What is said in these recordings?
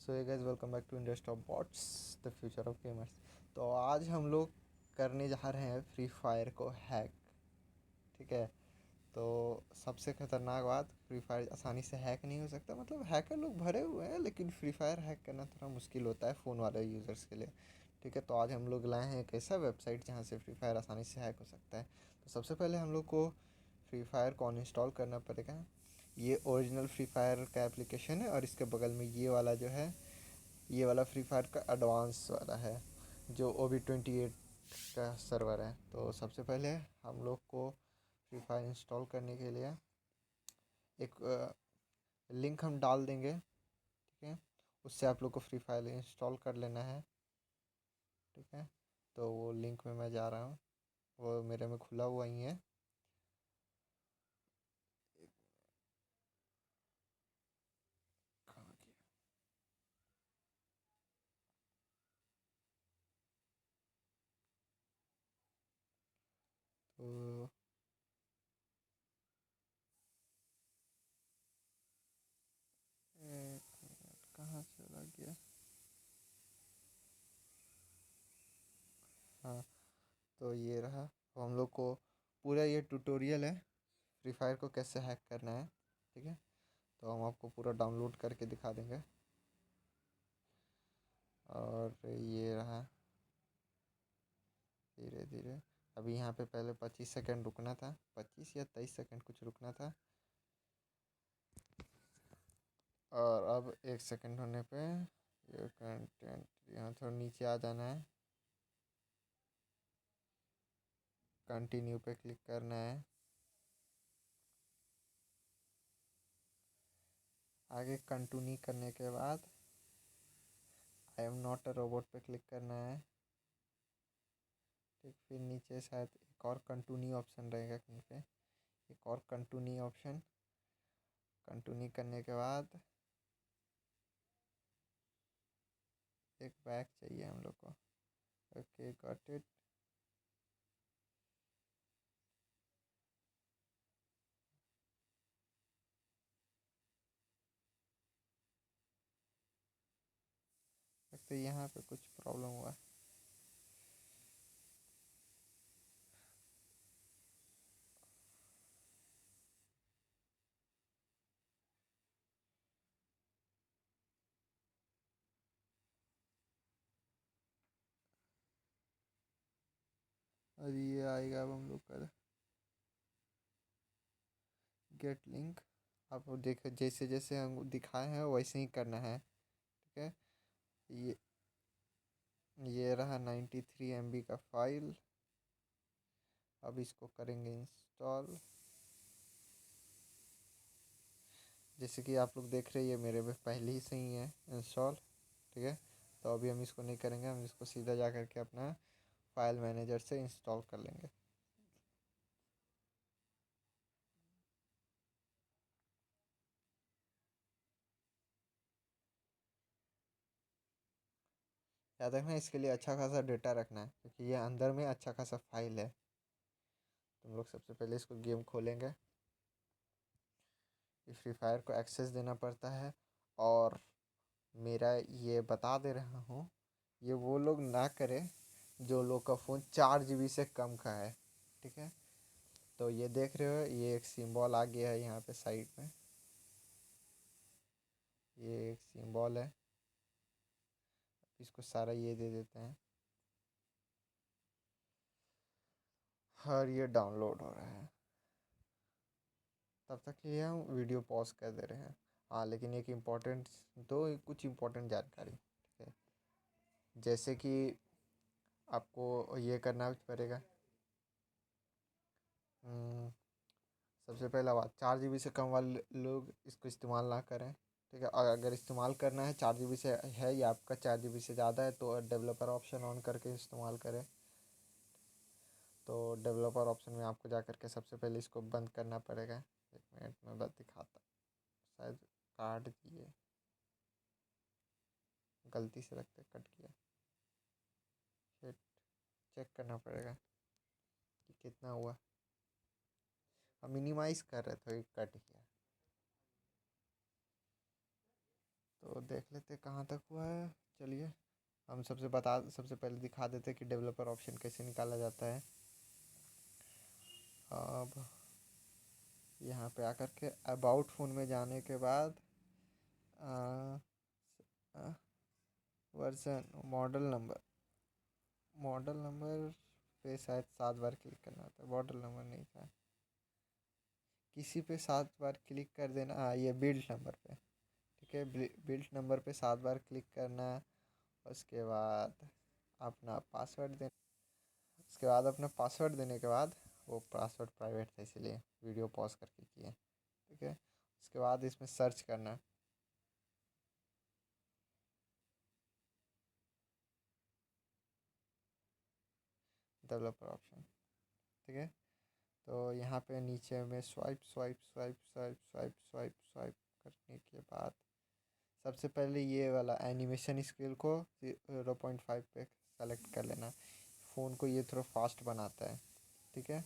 So yeah guys welcome back to industry of bots the future of gamers. तो आज हम लोग करने जा रहे हैं फ्री फायर को हैक। ठीक है। तो सबसे ख़तरनाक बात, फ्री फायर आसानी से हैक नहीं हो सकता। मतलब हैकर लोग भरे हुए हैं, लेकिन फ्री फायर हैक करना थोड़ा मुश्किल होता है फ़ोन वाले यूज़र्स के लिए। ठीक है। तो आज हम लोग लाए हैं एक ऐसा वेबसाइट जहाँ से फ्री फायर आसानी से हैक हो सकता है। तो सबसे पहले हम लोग को फ्री फायर को अनइंस्टॉल करना पड़ेगा। ये ओरिजिनल फ्री फायर का एप्लीकेशन है और इसके बगल में ये वाला जो है, ये वाला फ्री फायर का एडवांस वाला है, जो OB28 का सर्वर है। तो सबसे पहले हम लोग को फ्री फायर इंस्टॉल करने के लिए एक लिंक हम डाल देंगे। ठीक है। उससे आप लोग को फ्री फायर इंस्टॉल कर लेना है। ठीक है। तो वो लिंक में मैं जा रहा हूँ, वो मेरे में खुला हुआ ही है। कहाँ गया? तो एक मिनट, कहाँ चला गया? हाँ, तो ये रहा। तो हम लोग को पूरा ये ट्यूटोरियल है फ्री फायर को कैसे हैक करना है। ठीक है। तो हम आपको पूरा डाउनलोड करके दिखा देंगे। और ये रहा। धीरे धीरे, अभी यहाँ पे पहले 25 सेकंड रुकना था, 25 या 23 सेकंड कुछ रुकना था। और अब 1 सेकंड होने पे ये कंटेंट यहाँ थोड़ा नीचे आ जाना है, कंटिन्यू पे क्लिक करना है। आगे कंटिन्यू करने के बाद I am not a robot पे क्लिक करना है। ठीक, फिर नीचे शायद एक और कंटिन्यू ऑप्शन रहेगा कहीं पे, एक और कंटिन्यू ऑप्शन। कंटिन्यू करने के बाद एक बैग चाहिए हम लोग को। Okay, got it. तो यहाँ पे कुछ प्रॉब्लम हुआ। और ये आएगा अब हम लोग का गेट लिंक। आप देखो, जैसे जैसे हम दिखाए हैं वैसे ही करना है। ठीक है। ये ये रहा 93 MB का फाइल। अब इसको करेंगे इंस्टॉल। जैसे कि आप लोग देख रहे हैं, ये मेरे में पहले ही से ही है इंस्टॉल। ठीक है। तो अभी हम इसको नहीं करेंगे, हम इसको सीधा जा करके अपना फाइल मैनेजर से इंस्टॉल कर लेंगे। याद रखना, इसके लिए अच्छा खासा डेटा रखना है, क्योंकि ये अंदर में अच्छा खासा फाइल है। तुम लोग सबसे पहले इसको गेम खोलेंगे। ये फ्री फायर को एक्सेस देना पड़ता है। और मेरा ये बता दे रहा हूँ, ये वो लोग ना करें जो लोग का फ़ोन 4 GB से कम का है। ठीक है। तो ये देख रहे हो, ये एक सिंबल आ गया है यहाँ पे साइड में। ये एक सिंबल है, इसको सारा ये दे देते हैं। और ये डाउनलोड हो रहा है। तब तक के लिए हम वीडियो पॉज कर दे रहे हैं। हाँ, लेकिन एक इम्पोर्टेंट, दो कुछ इम्पोर्टेंट जानकारी। ठीक है। जैसे कि आपको ये करना पड़ेगा। हम्म, सबसे पहला बात, 4 GB से कम वाले लोग इसको इस्तेमाल ना करें। ठीक है। और अगर इस्तेमाल करना है, 4 GB से है या आपका 4 GB से ज़्यादा है, तो डेवलपर ऑप्शन ऑन करके इस्तेमाल करें। तो डेवलपर ऑप्शन में आपको जा करके सबसे पहले इसको बंद करना पड़ेगा। 1 मिनट में बस दिखाता, शायद काट दिए, गलती से लगता है कट गया। फिर चेक करना पड़ेगा कि कितना हुआ। हम मिनिमाइज़ कर रहे थे, कट गया। तो देख लेते कहाँ तक हुआ है। चलिए हम सबसे पहले दिखा देते हैं कि डेवलपर ऑप्शन कैसे निकाला जाता है। अब यहाँ पे आकर के अबाउट फ़ोन में जाने के बाद वर्जन मॉडल नंबर पे शायद 7 बार क्लिक करना होता है। मॉडल नंबर नहीं था, किसी पे 7 बार क्लिक कर देना। हाँ, ये बिल्ड नंबर पे, ठीक है। बिल्ड नंबर पे 7 बार क्लिक करना। उसके बाद अपना पासवर्ड देना। उसके बाद अपना पासवर्ड देने के बाद, वो पासवर्ड प्राइवेट था इसीलिए वीडियो पॉज करके किए, ठीक है। उसके बाद इसमें सर्च करना। डेवलपर ऑप्शन, ठीक है। तो यहाँ पे नीचे में swipe swipe swipe swipe swipe swipe swipe करने के बाद सबसे पहले ये वाला एनिमेशन स्केल को 0.5 पे सेलेक्ट कर लेना। फ़ोन को ये थोड़ा फास्ट बनाता है, ठीक है।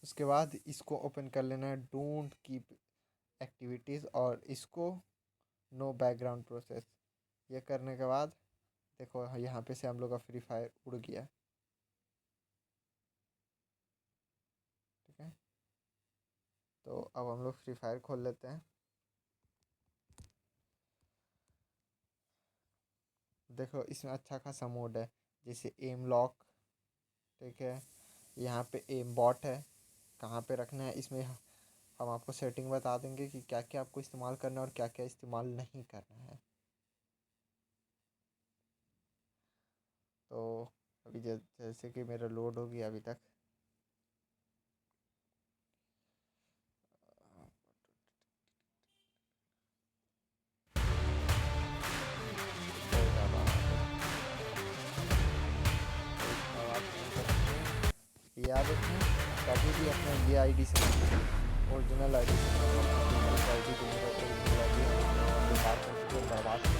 उसके बाद इसको ओपन कर लेना है, डोंट कीप एक्टिविटीज़, और इसको नो बैकग्राउंड प्रोसेस। ये करने के बाद देखो यहाँ पे से हम लोग का फ्री फायर उड़ गया, ठीक है। तो अब हम लोग फ्री फायर खोल लेते हैं। देखो इसमें अच्छा खासा मोड है, जैसे एम लॉक, ठीक है। यहाँ पे एम बॉट है, कहाँ पे रखना है इसमें हम आपको सेटिंग बता देंगे कि क्या क्या आपको इस्तेमाल करना है और क्या क्या इस्तेमाल नहीं करना है। तो अभी जैसे कि मेरा लोड हो गया अभी तक। याद रखें कभी भी अपना ये आईडी से ओरिजिनल आईडी से आईडी को मेरा ओरिजिनल आईडी बेकार कर चुके हैं, बर्बाद कर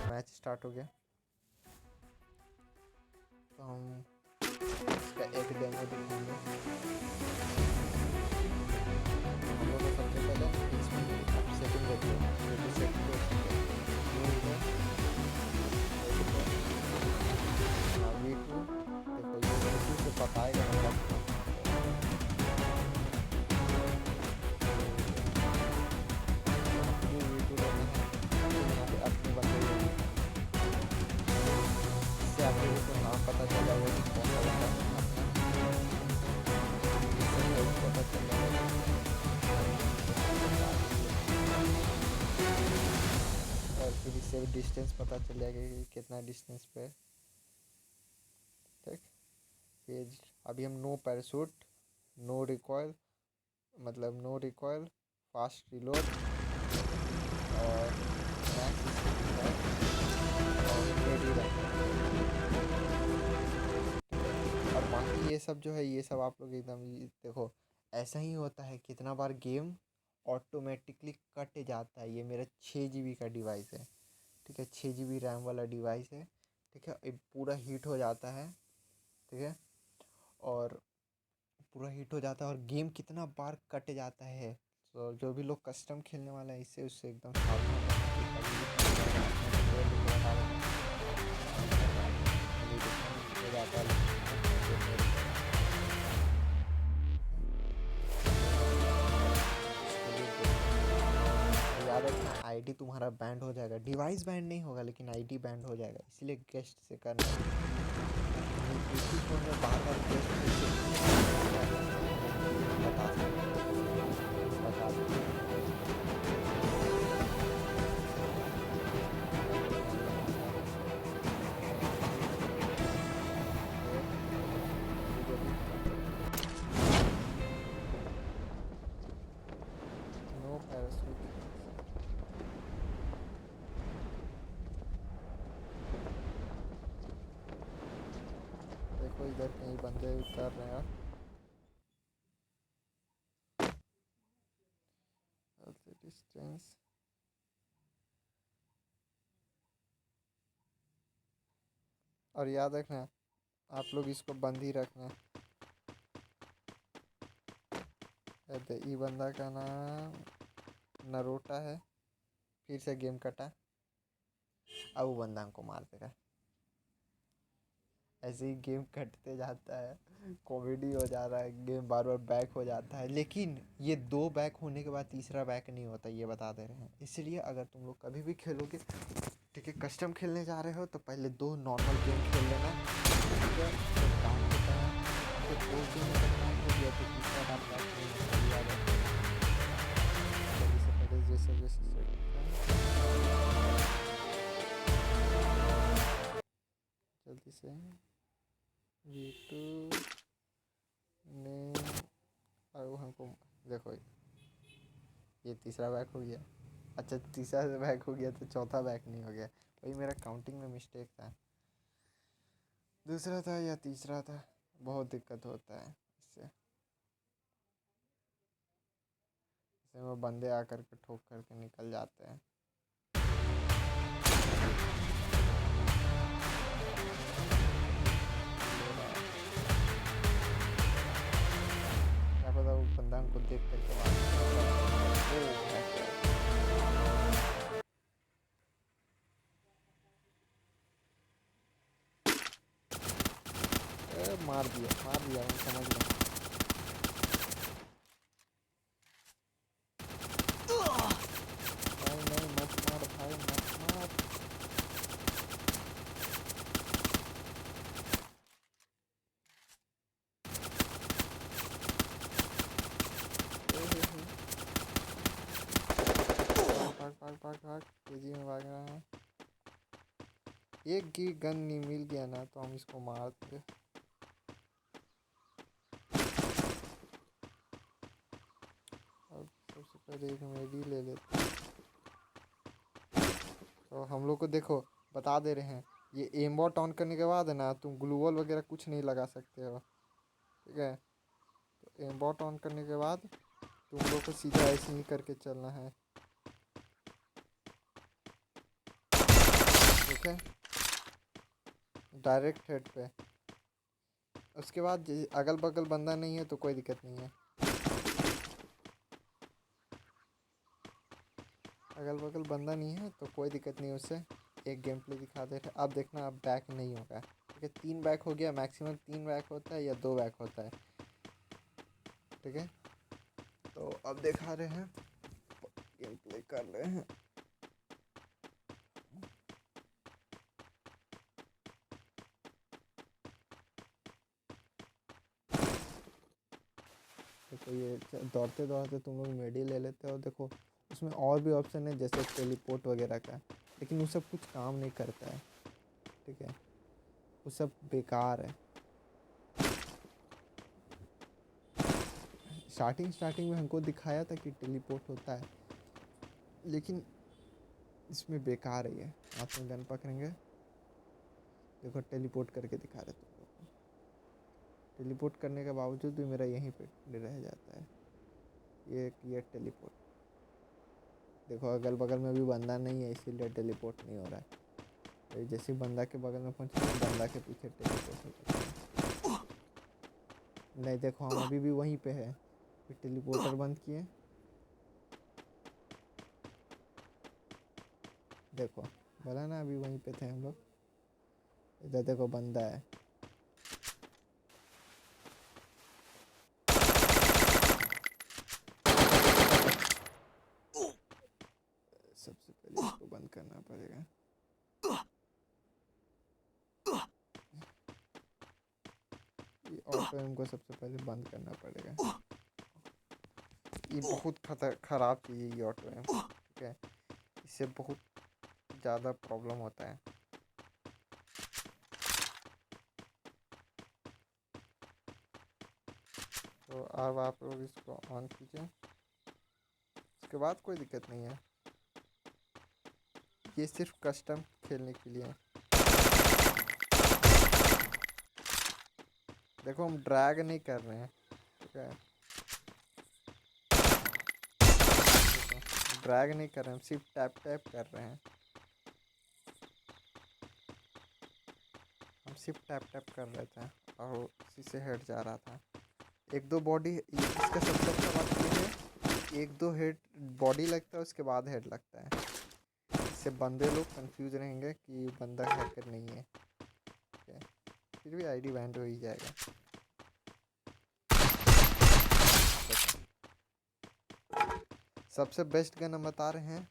मैच स्टार्ट हो गया। तो हम इसका एक डेमो दिखाएंगे। हम लोग को सबसे पहले इसमें सेटिंग देखिए, सेटिंग V2 देखो, ये V2 से बताएगा मतलब अपने बंदे इससे आपको तो नाम पता चल जाएगा कि कौन सा बंदा पता चल जाएगा। और फिर इससे भी डिस्टेंस पता चल जाएगा कि कितना डिस्टेंस पे, ठीक। फिर अभी हम नो पैराशूट, नो रिकॉयल, मतलब नो रिकॉयल, फास्ट रिलोड और मैक्स और रेडी रन। और बाकी ये सब जो है, ये सब आप लोग एकदम देखो ऐसा ही होता है। कितना बार गेम ऑटोमेटिकली कट जाता है। ये मेरा 6 GB का डिवाइस है, ठीक है। 6 GB रैम वाला डिवाइस है, ठीक है। पूरा हीट हो जाता है, ठीक है। और पूरा हीट हो जाता है और गेम कितना बार कट जाता है। तो जो भी लोग कस्टम खेलने वाला है इससे उससे एकदम सावधान याद रखना आईडी तुम्हारा बैंड हो जाएगा। डिवाइस बैंड नहीं होगा लेकिन आईडी बैंड हो जाएगा, इसलिए गेस्ट से करना। किसी फोन में बार बार गेस्ट बता इधर कहीं बंदे उतर रहे हैं। डिस्टेंस और याद रखना आप लोग इसको बंद ही रखना। ये बंदा का नाम नरोटा है। फिर से गेम कटा। अब वो बंदा हमको मार देगा। ऐसे ही गेम कटते जाता है, कॉमेडी हो जा रहा है, गेम बार बार बैक हो जाता है। लेकिन ये 2 बैक होने के बाद तीसरा बैक नहीं होता, ये बता दे रहे हैं। इसलिए अगर तुम लोग कभी भी खेलोगे, ठीक है, कस्टम खेलने जा रहे हो तो पहले 2 नॉर्मल गेम खेल लेना, ठीक है। जब काम होता है तो 2 गेम अगर काम हो गया तो तीसरा बार बैक नहीं होता, याद रखो। जल्दी से पहले जैसे जैसे जल्दी से V2 ने और हमको देखो ये तीसरा बैक हो गया। अच्छा, तीसरा बैक हो गया तो चौथा बैक नहीं हो गया। वही मेरा काउंटिंग में मिस्टेक था, दूसरा था या तीसरा था। बहुत दिक्कत होता है इससे। इससे वो बंदे आकर के ठोक करके निकल जाते हैं। क्या पता वो बंदा हमको देख करके मार दिया मैं समझ गया। नहीं मत मार भाई, मत मार। भाग तेजी में भाग रहा है। एक की गन नहीं मिल गया ना तो हम इसको मारते। अब सबसे पहले एक मेडी ले लेते हैं। तो हम लोग को देखो बता दे रहे हैं, ये एम बॉट ऑन करने के बाद है ना तुम ग्लूवॉल वगैरह कुछ नहीं लगा सकते हो, ठीक है। तो एम बॉट ऑन करने के बाद तुम लोग को सीधा ऐसे ही करके चलना है, ठीक है, डायरेक्ट हेड पे। उसके बाद अगल बगल बंदा नहीं है तो कोई दिक्कत नहीं है। अगल बगल बंदा नहीं है तो कोई दिक्कत नहीं, उससे एक गेम प्ले दिखा दे रहे। अब देखना अब बैक नहीं होगा, ठीक है। 3 बैक हो गया, मैक्सिमम 3 बैक होता है या 2 बैक होता है, ठीक है। तो अब दिखा रहे हैं, गेम प्ले कर रहे हैं। देखो ये दौड़ते दौड़ते तुम लोग मेडी ले लेते हो। देखो उसमें और भी ऑप्शन है जैसे टेलीपोर्ट वगैरह का, लेकिन वो सब कुछ काम नहीं करता है, ठीक है, वो सब बेकार है। स्टार्टिंग में हमको दिखाया था कि टेलीपोर्ट होता है, लेकिन इसमें बेकार है ये। हाथ में गन पकड़ेंगे, देखो टेलीपोर्ट करके दिखा रहे तुम लोग को। टेलीपोर्ट करने के बावजूद भी मेरा यहीं पे रह जाता है। ये टेलीपोर्ट देखो, अगल बगल में भी बंदा नहीं है इसीलिए टेलीपोर्ट नहीं हो रहा है। जैसे बंदा के बगल में पहुंचे बंदा के पीछे टेलीपोर्ट होता है। नहीं देखो हम अभी भी वहीं पे है, फिर टेलीपोर्टर बंद किए। देखो बोला ना अभी वहीं पे थे हम लोग। इधर देखो बंदा है, सबसे पहले इसको बंद करना पड़ेगा। ये ऑटो एम को सबसे पहले बंद करना पड़ेगा। ये बहुत ख़राब चीज़ है ये ऑटो एम, ठीक है, इससे बहुत ज़्यादा प्रॉब्लम होता है। तो अब आप लोग इसको ऑन कीजिए, इसके बाद कोई दिक्कत नहीं है। ये सिर्फ कस्टम खेलने के लिए है। देखो हम ड्रैग नहीं कर रहे हैं, ठीक है। देखो ड्रैग नहीं कर रहे हैं, हम सिर्फ टैप टैप कर रहे हैं। हम सिर्फ टैप टैप कर रहे थे और उसी से हेड जा रहा था। एक दो बॉडी, इसका सबसे अच्छा बात ये है, एक दो हेड बॉडी लगता है उसके बाद हेड लगता है। इससे बंदे लोग कंफ्यूज रहेंगे कि बंदा हैकर नहीं है, ठीक है। फिर भी आईडी बैंड हो ही जाएगा। सबसे बेस्ट गन हम बता रहे हैं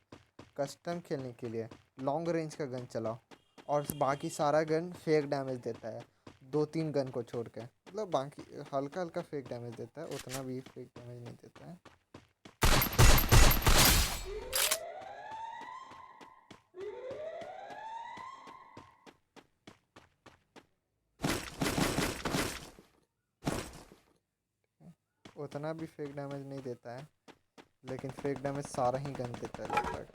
कस्टम खेलने के लिए, लॉन्ग रेंज का गन चलाओ, और बाकी सारा गन फेक डैमेज देता है, 2-3 गन को छोड़ के। मतलब बाकी हल्का हल्का फेक डैमेज देता है, उतना भी फेक डैमेज नहीं देता है। उतना भी फेक डैमेज नहीं देता है, लेकिन फेक डैमेज सारा ही गन देता है लगभग।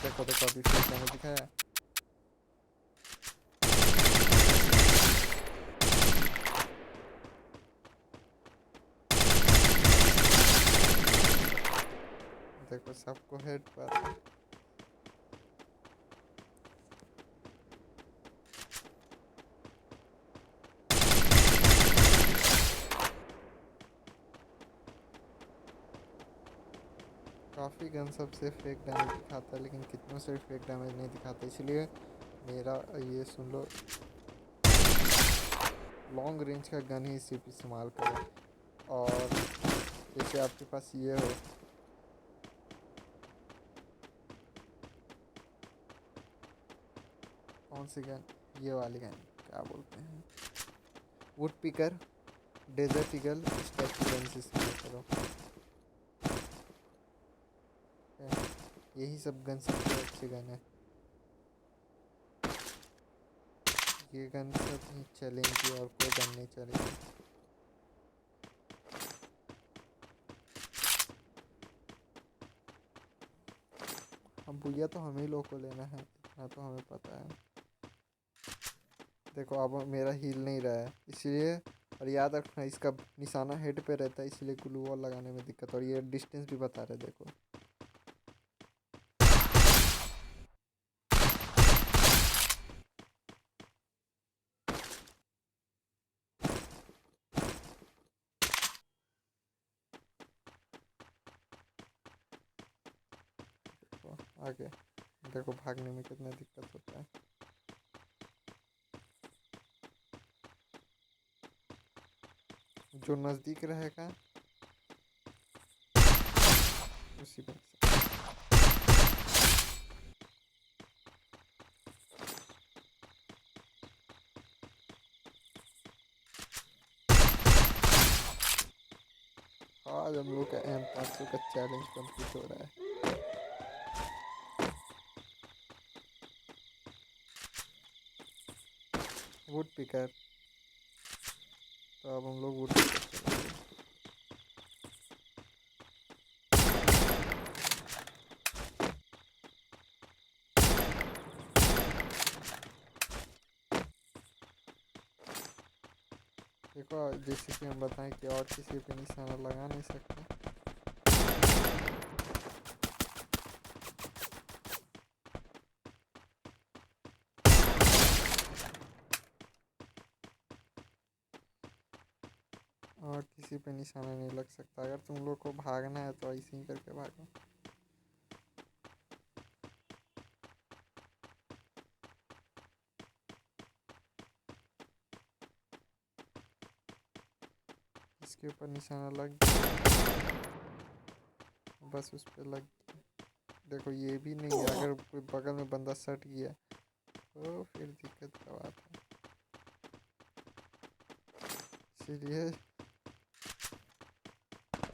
देखो देखो अभी फेक डैमेज दिखाया। देखो सबको हेड पर। काफ़ी गन सबसे फेक डैमेज दिखाता है, लेकिन कितनों से फेक डैमेज नहीं दिखाता, इसलिए मेरा ये सुन लो, लॉन्ग रेंज का गन ही सिर्फ इस्तेमाल करो। और जैसे आपके पास ये हो, कौन सी गन, ये वाली गन क्या बोलते हैं, वुड पिकर, डेजर्ट ईगल, इस टाइप की गन से इस्तेमाल करो। यही सब गन सबसे अच्छी गन है, ये गन सब ही चलेंगी और कोई गन नहीं चलेगी। अब भैया तो हमें लोग को लेना है, इतना तो हमें पता है। देखो अब मेरा हील नहीं रहा है, इसलिए, और याद रखना इसका निशाना हेड पे रहता है, इसलिए ग्लू वॉल लगाने में दिक्कत। और ये डिस्टेंस भी बता रहे, देखो आगे, देखो भागने में कितना दिक्कत होता है। जो नज़दीक रहेगा उसी पर। आज हम लोग का M500 का चैलेंज कंप्लीट हो रहा है। वुड पिकर, तो अब हम लोग वुड पिकर चलेंगे। देखो जैसे कि हम बताएं कि और किसी पे निशाना लगा नहीं सकते। और किसी पे निशाना नहीं लग सकता। अगर तुम लोग को भागना है तो ऐसे ही करके भागो। इसके ऊपर निशाना लग गया, बस उस पर लग गया। देखो ये भी नहीं है, अगर कोई बगल में बंदा सट गया तो फिर दिक्कत का बात है। इसीलिए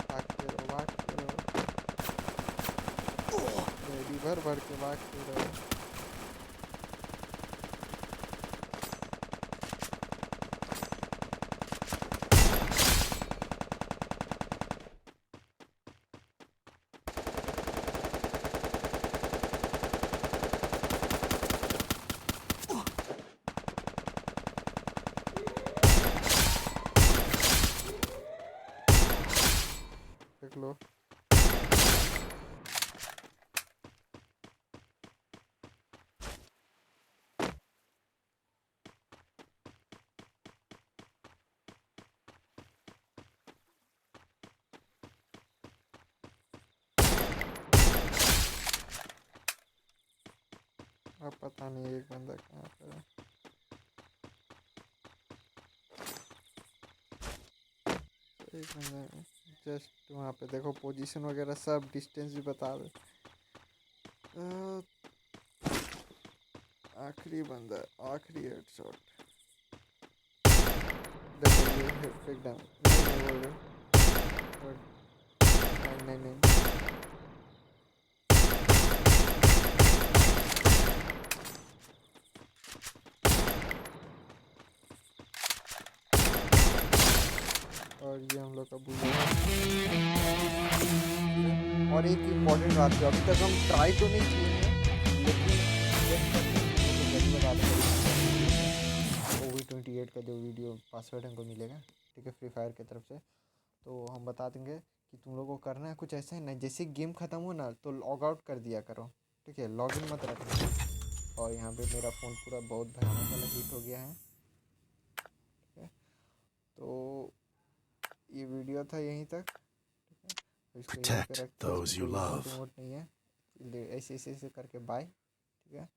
भागते रहो, भागते रहो, रेडी भर भर के भागते रहो। देख लो। अब पता नहीं एक बंदा कहाँ पर है। एक बंदा जस्ट वहाँ पे देखो, पोजीशन वगैरह सब, डिस्टेंस भी बता दे। आखिरी बंदा, आखिरी हेडशॉट। देखो ये फेक डाउन, नहीं बोल रहे, नहीं नहीं नहीं। और ये हम लोग का बुलेट। और एक इम्पॉर्टेंट बात है, अभी तक हम ट्राई तो नहीं किए हैं, लेकिन OV28 का जो वीडियो पासवर्ड हमको मिलेगा, ठीक है, फ्री फायर की तरफ से, तो हम बता देंगे कि तुम लोगों को करना है कुछ ऐसा है ना, जैसे गेम ख़त्म हो ना तो लॉग आउट कर दिया करो, ठीक है, लॉग इन मत रखना। और यहाँ पे मेरा फ़ोन पूरा बहुत भयानक वाला हीट हो गया है, ठीक है। तो ये वीडियो था यहीं तक, ठीक है, इसको यहीं पे रखते हैं, इसमें कोई इमोट इमोट नहीं है, ऐसे ऐसे ऐसे करके बाय, ठीक है।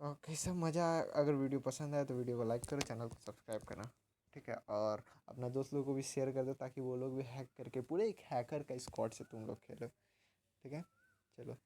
और कैसा मज़ा आया, अगर वीडियो पसंद आए तो वीडियो को लाइक करो, चैनल को सब्सक्राइब करना, ठीक है, और अपना दोस्त लोगों को भी शेयर कर दो ताकि वो लोग भी हैक करके पूरे एक हैकर का स्क्वाड से तुम लोग खेलो, ठीक है। चलो।